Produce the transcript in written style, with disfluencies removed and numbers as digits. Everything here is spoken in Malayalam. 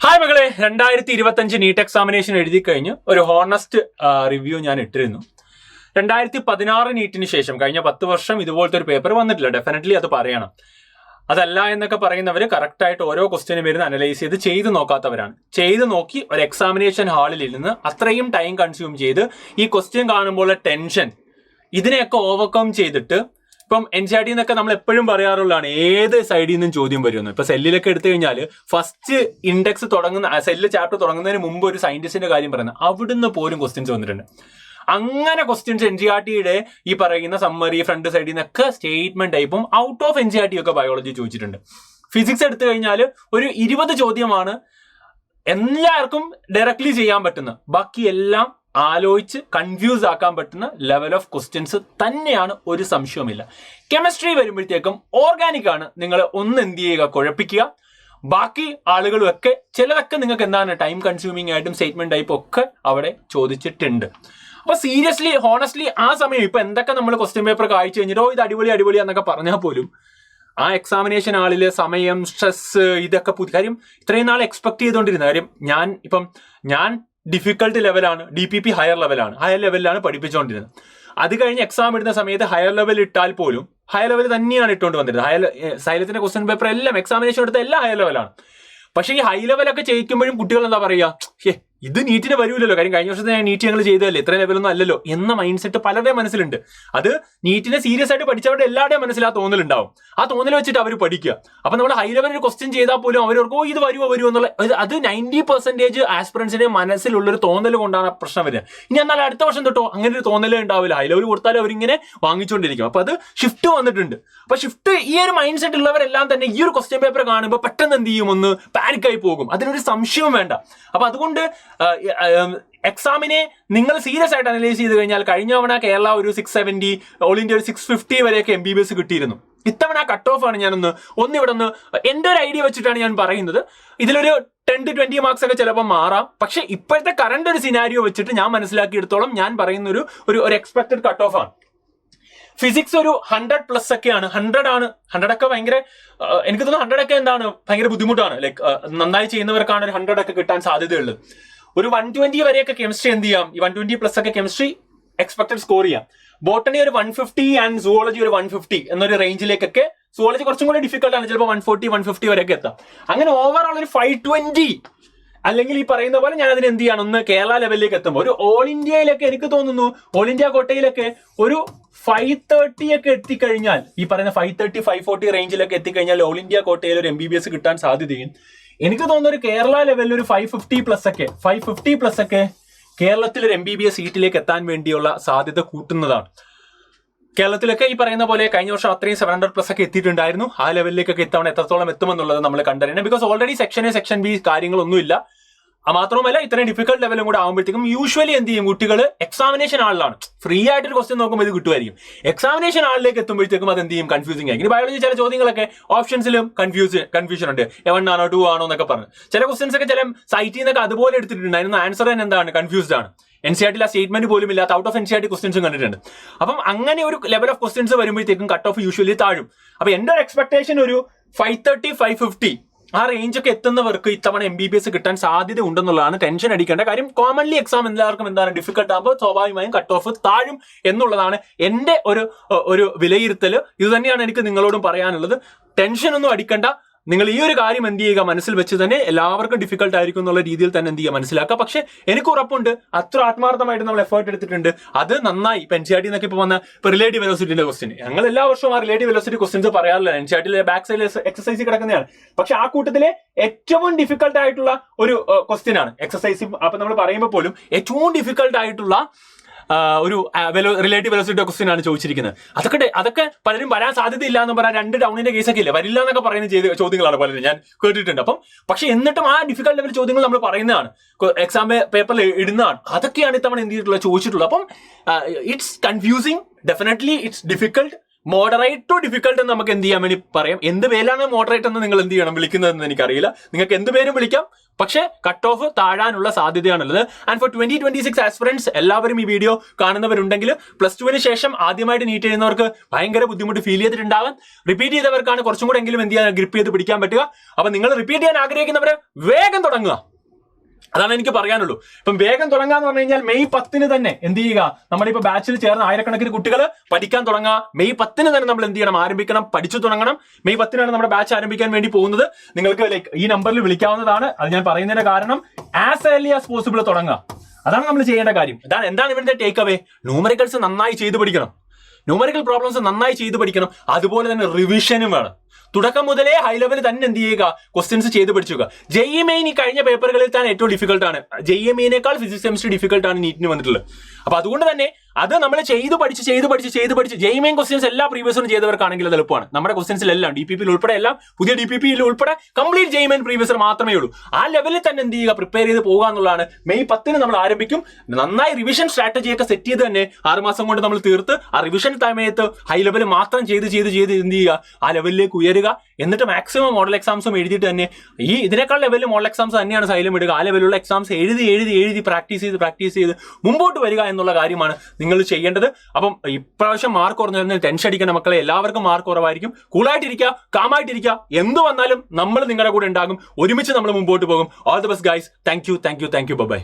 ഹായ് മകളെ, 2025 നീറ്റ് എക്സാമിനേഷൻ എഴുതി കഴിഞ്ഞ് ഒരു ഹോണസ്റ്റ് റിവ്യൂ ഞാൻ ഇട്ടിരുന്നു. 2016 നീറ്റിന് ശേഷം കഴിഞ്ഞ 10 വർഷം ഇതുപോലത്തെ ഒരു പേപ്പർ വന്നിട്ടില്ല. ഡെഫിനറ്റ്ലി അത് പറയണം. അതല്ല എന്നൊക്കെ പറയുന്നവർ കറക്റ്റായിട്ട് ഓരോ ക്വസ്റ്റ്യനും വരുന്ന അനലൈസ് ചെയ്ത് നോക്കാത്തവരാണ്. ചെയ്ത് നോക്കി ഒരു എക്സാമിനേഷൻ ഹാളിൽ ഇരുന്ന് അത്രയും ടൈം കൺസ്യൂം ചെയ്ത് ഈ ക്വസ്റ്റ്യൻ കാണുമ്പോൾ ടെൻഷൻ ഇതിനെയൊക്കെ ഓവർകം ചെയ്തിട്ട് ഇപ്പം NCERT എന്നൊക്കെ നമ്മൾ എപ്പോഴും പറയാറുള്ളതാണ് ഏത് സൈഡിൽ നിന്നും ചോദ്യം വരുമെന്ന്. ഇപ്പൊ സെല്ലിലൊക്കെ എടുത്തു കഴിഞ്ഞാൽ ഫസ്റ്റ് ഇൻഡെക്സ് തുടങ്ങുന്ന സെല്ല് ചാപ്റ്റർ തുടങ്ങുന്നതിന് മുമ്പ് ഒരു സയന്റിസ്റ്റിന്റെ കാര്യം പറയുന്നത് അവിടുന്ന് പോലും ക്വസ്റ്റ്യൻസ് വന്നിട്ടുണ്ട്. അങ്ങനെ ക്വസ്റ്റ്യൻസ് NCERTയുടെ ഈ പറയുന്ന സമ്മറി ഫ്രണ്ട് സൈഡിൽ നിന്നൊക്കെ സ്റ്റേറ്റ്മെന്റ് ടൈപ്പും ഔട്ട് ഓഫ് NCERT ഒക്കെ ബയോളജി ചോദിച്ചിട്ടുണ്ട്. ഫിസിക്സ് എടുത്തു കഴിഞ്ഞാൽ ഒരു 20 ചോദ്യമാണ് എല്ലാവർക്കും ഡയറക്ട്ലി ചെയ്യാൻ പറ്റുന്ന, ബാക്കി എല്ലാം ആലോചിച്ച് കൺഫ്യൂസ് ആക്കാൻ പറ്റുന്ന ലെവൽ ഓഫ് ക്വസ്റ്റ്യൻസ് തന്നെയാണ്, ഒരു സംശയവുമില്ല. കെമിസ്ട്രി വരുമ്പോഴത്തേക്കും ഓർഗാനിക് ആണ്. നിങ്ങൾ ഒന്ന് എന്ത് ചെയ്യുക, കുഴപ്പിക്കുക. ബാക്കി ആളുകളും ഒക്കെ ചിലതൊക്കെ നിങ്ങൾക്ക് എന്താണ് ടൈം കൺസ്യൂമിങ് ആയിട്ടും സ്റ്റേറ്റ്മെന്റ് ടൈപ്പും ഒക്കെ അവിടെ ചോദിച്ചിട്ടുണ്ട്. അപ്പൊ സീരിയസ്ലി ഹോണസ്റ്റ്ലി ആ സമയം ഇപ്പൊ എന്തൊക്കെ നമ്മൾ ക്വസ്റ്റ്യൻ പേപ്പർ കാഴ്ച കഴിഞ്ഞിട്ടോ ഇത് അടിപൊളി എന്നൊക്കെ പറഞ്ഞാൽ പോലും ആ എക്സാമിനേഷൻ ആളില് സമയം, സ്ട്രെസ്, ഇതൊക്കെ പുതിയ കാര്യം ഇത്രയും നാൾ എക്സ്പെക്ട് ചെയ്തുകൊണ്ടിരുന്ന കാര്യം. ഞാൻ ഡിഫിക്കൽട്ട് ലെവലാണ്, DPP ഹയർ ലെവലിലാണ് പഠിപ്പിച്ചുകൊണ്ടിരുന്നത്. അത് കഴിഞ്ഞ് എക്സാം ഇടുന്ന സമയത്ത് ഹയർ ലെവൽ ഇട്ടാൽ പോലും ഹയർ ലെവൽ തന്നെയാണ് ഇട്ടുകൊണ്ട് വന്നിരുന്നത്. സൈലത്തിന്റെ ക്വസ്റ്റ്യൻ പേപ്പർ എല്ലാം എക്സാമിനേഷൻ എടുത്ത എല്ലാം ഹയർ ലെവലാണ്. പക്ഷേ ഈ ഹൈ ലെവലൊക്കെ ചെയ്യിക്കുമ്പോഴും കുട്ടികൾ എന്താ പറയുക, ഇത് നീറ്റിന് വരൂലല്ലോ, കാര്യം കഴിഞ്ഞ വർഷത്തെ നീറ്റ് ഞങ്ങൾ ചെയ്തതല്ലേ, ഇത്ര ലെവലൊന്നും അല്ലല്ലോ എന്ന മൈൻഡ് സെറ്റ് പലരുടെയും മനസ്സിലുണ്ട്. അത് നീറ്റിനെ സീരിയസ് ആയിട്ട് പഠിച്ചവരുടെ എല്ലാവരുടെയും മനസ്സിൽ ആ തോന്നലുണ്ടാവും. ആ തോന്നൽ വെച്ചിട്ട് അവർ പഠിക്കുക. അപ്പൊ നമ്മൾ ഹൈ ലെവൽ ഒരു ക്വസ്റ്റ്യൻ ചെയ്താൽ പോലും അവർക്ക് ഇത് വരുമോ എന്നുള്ള അത് 90% ആസ്പിറൻസിന്റെ മനസ്സിലുള്ളൊരു തോന്നൽ കൊണ്ടാണ് പ്രശ്നം വരിക. ഇനി എന്നാൽ അടുത്ത വർഷം തൊട്ടോ അങ്ങനെ ഒരു തോന്നലേ ഉണ്ടാവില്ല. ഹൈ ലെവൽ കൊടുത്താലും അവരിങ്ങനെ വാങ്ങിച്ചുകൊണ്ടിരിക്കും. അപ്പൊ അത് ഷിഫ്റ്റ് വന്നിട്ടുണ്ട്. അപ്പൊ ഷിഫ്റ്റ് ഈ ഒരു മൈൻഡ് സെറ്റ് ഉള്ളവരെല്ലാം തന്നെ ഈ ഒരു ക്വസ്റ്റ്യൻ പേപ്പർ കാണുമ്പോൾ പെട്ടെന്ന് എന്ത് ചെയ്യും, ഒന്ന് പാനിക്കായി പോകും. അതിനൊരു സംശയവും വേണ്ട. അപ്പൊ അതുകൊണ്ട് എക്സാമിനെ നിങ്ങൾ സീരിയസ് ആയിട്ട് അനലൈസ് ചെയ്ത് കഴിഞ്ഞാൽ കഴിഞ്ഞ തവണ കേരള ഒരു 670, ഓൾ ഇന്ത്യ ഒരു 650 വരെയൊക്കെ MBBS കിട്ടിയിരുന്നു. ഇത്തവണ കട്ട് ഓഫ് ആണ്. ഇവിടെ ഒന്ന് എൻ്റെ ഒരു ഐഡിയ വെച്ചിട്ടാണ് ഞാൻ പറയുന്നത്. ഇതിലൊരു 10 to 20 മാർക്സ് ഒക്കെ ചിലപ്പോൾ മാറാം. പക്ഷെ ഇപ്പോഴത്തെ കറണ്ട് ഒരു സിനാരിയോ വെച്ചിട്ട് ഞാൻ മനസ്സിലാക്കിയെടുത്തോളം ഞാൻ പറയുന്ന ഒരു എക്സ്പെക്ടഡ് കട്ട് ഓഫ് ആണ്. ഫിസിക്സ് ഒരു 100+ ഒക്കെയാണ്. 100 ഒക്കെ ഭയങ്കര, എനിക്ക് തോന്നുന്നു 100 ഒക്കെ എന്താണ് ഭയങ്കര ബുദ്ധിമുട്ടാണ്. ലൈക്ക് നന്നായി ചെയ്യുന്നവർക്കാണ് ഒരു 100 ഒക്കെ കിട്ടാൻ സാധ്യതയുള്ളത്. ഒരു 120 വരെയൊക്കെ കെമിസ്ട്രി എന്ത് ചെയ്യാം, ഈ 120+ ഒക്കെ കെമിസ്ട്രി എക്സ്പെക്ടഡ് സ്കോർ ചെയ്യാം. ബോട്ടണി ഒരു 150 ആൻഡ് സുവോളജി ഒരു 150 എന്നൊരു റേഞ്ചിലേക്കൊക്കെ. സുവോളജി കുറച്ചും കൂടി ഡിഫിക്കൽട്ട് ആണ്, ചിലപ്പോൾ 140 വരെയൊക്കെ എത്താം. അങ്ങനെ ഓവറോൾ ഒരു 520 അല്ലെങ്കിൽ ഈ പറയുന്ന പോലെ ഞാൻ അതിന് എന്ത് ചെയ്യണം, ഒന്ന് കേരള ലെവലിലേക്ക് എത്തുമ്പോൾ ഒരു ഓൾ ഇന്ത്യയിലൊക്കെ എനിക്ക് തോന്നുന്നു, ഓൾ ഇന്ത്യ കോട്ടയിലൊക്കെ ഒരു 530 ഒക്കെ എത്തിക്കഴിഞ്ഞാൽ, ഈ പറയുന്ന 530, 540 റേഞ്ചിലൊക്കെ എത്തിക്കഴിഞ്ഞാൽ ഓൾ ഇന്ത്യ കോട്ടയിൽ ഒരു MBBS കിട്ടാൻ സാധ്യതയും എനിക്ക് തോന്നുന്നു ഒരു കേരള ലെവലിൽ ഒരു 550+ ഒക്കെ കേരളത്തിൽ ഒരു MBBS സീറ്റിലേക്ക് എത്താൻ വേണ്ടിയുള്ള സാധ്യത കൂട്ടുന്നതാണ്. കേരളത്തിലൊക്കെ ഈ പറയുന്ന പോലെ കഴിഞ്ഞ വർഷം അത്രയും 700+ ഒക്കെ എത്തിയിട്ടുണ്ടായിരുന്നു. ആ ലെവലിലേക്കൊക്കെ എത്തവണ എത്രത്തോളം എത്തുമെന്നുള്ളത് നമ്മൾ കണ്ടറിയണം. Because already section A, section B കാര്യങ്ങളൊന്നുമില്ല. മാത്രമല്ല ഇത്രയും ഡിഫിക്കൽട്ട് ലെവലും കൂടെ ആകുമ്പോഴത്തേക്കും യൂഷ്വലി എന്ത് ചെയ്യും, കുട്ടികൾ എക്സാമിനേഷൻ ആളിലാണ് ഫ്രീ ആയിട്ടൊരു ക്വസ്റ്റ്യൻ നോക്കുമ്പോൾ ഇത് കിട്ടുമായിരിക്കും. എക്സാമിനേഷൻ ആളിലേക്ക് എത്തുമ്പോഴത്തേക്കും അത് എന്ത് ചെയ്യും, കൺഫ്യൂസിംഗ് ആയിരിക്കും. ഇനി ബയോളജി ചില ചോദ്യങ്ങളൊക്കെ ഓപ്ഷൻസിലും കൺഫ്യൂഷൻ ഉണ്ട്. 1 ആണോ 2 ആണോ എന്നൊക്കെ പറഞ്ഞ് ചില ക്വസ്റ്റ്യൻസ് ഒക്കെ ചില സൈറ്റിൽ നിന്നൊക്കെ അതുപോലെ എടുത്തിട്ടുണ്ടായിരുന്നു. ആൻസർ തന്നെ എന്താണ്, കൺഫ്യൂസ്ഡ് ആണ്. NCERT ആ സ്റ്റേറ്റ്മെന്റ് പോലും ഇല്ലാത്ത ഔട്ട് ഓഫ് NCERT ക്വസ്റ്റ്യൻസും കണ്ടിട്ടുണ്ട്. അപ്പം അങ്ങനെ ഒരു ലെവൽ ഓഫ് ക്വസ്റ്റ്യൻസ് വരുമ്പോഴത്തേക്കും കട്ട് ഓഫ് യൂഷ്വലി താഴും. അപ്പൊ എന്റെ ഒരു എക്സ്പെക്ടേഷൻ ഒരു 530, 550 ആ റേഞ്ചൊക്കെ എത്തുന്നവർക്ക് ഇത്തവണ MBBS കിട്ടാൻ സാധ്യത ഉണ്ടെന്നുള്ളതാണ്. ടെൻഷൻ അടിക്കേണ്ട കാര്യം. കോമൺലി എക്സാം എല്ലാവർക്കും എന്താണ് ഡിഫിക്കൽട്ട് ആകുമ്പോൾ സ്വാഭാവികമായും കട്ട് ഓഫ് താഴും എന്നുള്ളതാണ് എന്റെ ഒരു വിലയിരുത്തൽ. ഇത് തന്നെയാണ് എനിക്ക് നിങ്ങളോടും പറയാനുള്ളത്. ടെൻഷൻ ഒന്നും അടിക്കണ്ട. നിങ്ങൾ ഈ ഒരു കാര്യം എന്ത് ചെയ്യുക, മനസ്സിൽ വെച്ച് തന്നെ എല്ലാവർക്കും ഡിഫിക്കൽട്ട് ആയിരിക്കും എന്നുള്ള രീതിയിൽ തന്നെ എന്ത് ചെയ്യുക, മനസ്സിലാക്കുക. പക്ഷെ എനിക്ക് ഉറപ്പുണ്ട് അത്ര ആത്മാർത്ഥമായിട്ട് നമ്മൾ എഫേർട്ട് എടുത്തിട്ടുണ്ട്. അത് നന്നായി. ഇപ്പൊ NCERT എന്നൊക്കെ ഇപ്പൊ വന്ന റിലേറ്റീവ് വെലോസിറ്റിന്റെ ക്വസ്റ്റ്യൻ ഞങ്ങൾ എല്ലാ വർഷവും ആ റിലേറ്റീവ് വെലോസിറ്റി ക്വസ്റ്റ്യൻസ് പറയാറില്ല. NCERTയിലെ ബാക്ക് സൈഡിൽ എക്സസൈസ് കിടക്കുന്നതാണ്. പക്ഷെ ആ കൂട്ടത്തിലെ ഏറ്റവും ഡിഫിക്കൽട്ട് ആയിട്ടുള്ള ഒരു ക്വസ്റ്റ്യൻ ആണ് എക്സസൈസ്. അപ്പൊ നമ്മൾ പറയുമ്പോൾ പോലും ഏറ്റവും ഡിഫിക്കൽട്ട് ആയിട്ടുള്ള ഒരു റിലേറ്റീവ് വെലോസിറ്റി ക്വസ്റ്റ്യൻ ആണ് ചോദിച്ചിരിക്കുന്നത്. അതൊക്കെ പലരും വരാൻ സാധ്യതയില്ല എന്ന് പറയാൻ 2 ടൗണിന്റെ കേസൊക്കെ ഇല്ല, വരില്ല എന്നൊക്കെ പറയുന്ന ചോദ്യങ്ങളാണ് പലരും ഞാൻ കേട്ടിട്ടുണ്ട്. പക്ഷെ എന്നിട്ടും ആ ഡിഫിക്കൽട്ട് ലെവൽ ചോദ്യങ്ങൾ നമ്മൾ പറയുന്നതാണ്, എക്സാം പേപ്പറിൽ ഇടുന്നതാണ്. അതൊക്കെയാണ് ഇത്തവണ എന്ത് ചെയ്തിട്ടുള്ളത്, ചോദിച്ചിട്ടുള്ളത്. അപ്പം it's confusing, definitely it's difficult, moderate to difficult എന്ന് നമുക്ക് എന്ത് ചെയ്യാൻ വേണ്ടി പറയാം. എന്ത് പേരാണ് മോഡറേറ്റ് എന്ന് നിങ്ങൾ എന്ത് ചെയ്യണം വിളിക്കുന്നതെന്ന് എനിക്കറിയില്ല. നിങ്ങൾക്ക് എന്ത് പേരും വിളിക്കാം. പക്ഷേ കട്ട് ഓഫ് താഴാനുള്ള സാധ്യതയാണുള്ളത്. ആൻഡ് ഫോർ 2026 ആസ്പിറൻസ് എല്ലാവരും ഈ വീഡിയോ കാണുന്നവരുണ്ടെങ്കിൽ +2 ശേഷം ആദ്യമായിട്ട് നീറ്റ് ചെയ്യുന്നവർക്ക് ഭയങ്കര ബുദ്ധിമുട്ട് ഫീൽ ചെയ്തിട്ടുണ്ടാവാം. റിപ്പീറ്റ് ചെയ്തവർക്കാണ് കുറച്ചും കൂടെ എങ്കിലും എന്ത് ചെയ്യാൻ ഗ്രിപ്പ് ചെയ്ത് പിടിക്കാൻ പറ്റുക. അപ്പൊ നിങ്ങൾ റിപ്പീറ്റ് ചെയ്യാൻ ആഗ്രഹിക്കുന്നവരെ വേഗം തുടങ്ങുക. അതാണ് എനിക്ക് പറയാനുള്ളൂ. ഇപ്പം വേഗം തുടങ്ങാന്ന് പറഞ്ഞു കഴിഞ്ഞാൽ മെയ് 10 തന്നെ എന്ത് ചെയ്യുക, നമ്മളിപ്പോ ബാച്ചിൽ ചേർന്ന ആയിരക്കണക്കിന് കുട്ടികൾ പഠിക്കാൻ തുടങ്ങുക. മെയ് 10 തന്നെ നമ്മൾ എന്ത് ചെയ്യണം, ആരംഭിക്കണം, പഠിച്ചു തുടങ്ങണം. മെയ് 10 നമ്മുടെ ബാച്ച് ആരംഭിക്കാൻ വേണ്ടി പോകുന്നത്. നിങ്ങൾക്ക് ഈ നമ്പറിൽ വിളിക്കാവുന്നതാണ്. അത് ഞാൻ പറയുന്നതിന്റെ കാരണം ആസ് ഏർലി ആസ് പോസിബിൾ തുടങ്ങുക. അതാണ് നമ്മൾ ചെയ്യേണ്ട കാര്യം. എന്താണ് ഇവരുടെ ടേക്ക് അവേ? ന്യൂമറിക്കൽസ് നന്നായി ചെയ്തു പഠിക്കണം, ന്യൂമറിക്കൽ പ്രോബ്ലംസ് നന്നായി ചെയ്തു പഠിക്കണം. അതുപോലെ തന്നെ റിവിഷനും വേണം. തുടക്കം മുതലേ ഹൈ ലെവൽ തന്നെ എന്ത് ചെയ്യുക, ക്വസ്റ്റ്യൻസ് ചെയ്ത് പഠിച്ചുക. JEE മെയിൻ ഈ കഴിഞ്ഞ പേപ്പറുകളിൽ തന്നെ ഏറ്റവും ഡിഫിക്കൽട്ടാണ്. JEE മെയിനേക്കാൾ ഫിസിക്സ് കെമിസ്ട്രി ഡിഫിക്കൽട്ടാണ് നീറ്റിന് വന്നിട്ടുള്ളത്. അപ്പൊ അതുകൊണ്ട് തന്നെ അത് നമ്മൾ ചെയ്ത് പഠിച്ച് JEE മെയിൻ ക്വസ്റ്റ്യൻസ് എല്ലാ പ്രീവിയസും ചെയ്തവർക്കാണെങ്കിൽ അത് എളുപ്പമാണ്. നമ്മുടെ ക്വസ്റ്റ്യൻസിലെല്ലാം DPP ഉൾപ്പെടെ എല്ലാം പുതിയ DPP ഉൾപ്പെടെ കംപ്ലീറ്റ് JEE മെയിൻ പ്രീവിയസർ മാത്രമേ ഉള്ളൂ. ആ ലെവലിൽ തന്നെ എന്ത് ചെയ്യുക, പ്രിപ്പയർ ചെയ്ത് പോകുക എന്നുള്ളതാണ്. മെയ് 10 നമ്മൾ ആരംഭിക്കും. നന്നായി റിവിഷൻ സ്ട്രാറ്റജിയൊക്കെ സെറ്റ് ചെയ്ത് തന്നെ 6 മാസം കൊണ്ട് നമ്മൾ തീർത്ത് ആ റിവിഷൻ സമയത്ത് ഹൈ ലെവൽ മാത്രം ചെയ്ത് എന്ത് ചെയ്യുക, ആ ലെവലിലേക്ക് ഉയരുക. എന്നിട്ട് മാക്സിമം മോഡൽ എക്സാംസും എഴുതിയിട്ട് തന്നെ ഇതിനേക്കാൾ ലെവലിൽ മോഡൽ എക്സാംസ് തന്നെയാണ് സൈലം ഇടുക. ആ ലെവലുള്ള എക്സാംസ് എഴുതി പ്രാക്ടീസ് ചെയ്ത് മുമ്പോട്ട് വരിക എന്നുള്ള കാര്യമാണ് നിങ്ങൾ ചെയ്യേണ്ടത്. അപ്പം ഇപ്രാവശ്യം മാർക്ക് കുറഞ്ഞു ടെൻഷൻ അടിക്കുന്ന മക്കളെ, എല്ലാവർക്കും മാർക്ക് കുറവായിരിക്കും. കൂളായിട്ടിരിക്കുക, കാമായിട്ടിരിക്കുക. എന്ത് വന്നാലും നമ്മൾ നിങ്ങളുടെ കൂടെ ഉണ്ടാകും. ഒരുമിച്ച് നമ്മൾ മുമ്പോട്ട് പോകും. All the best guys. Thank you. By.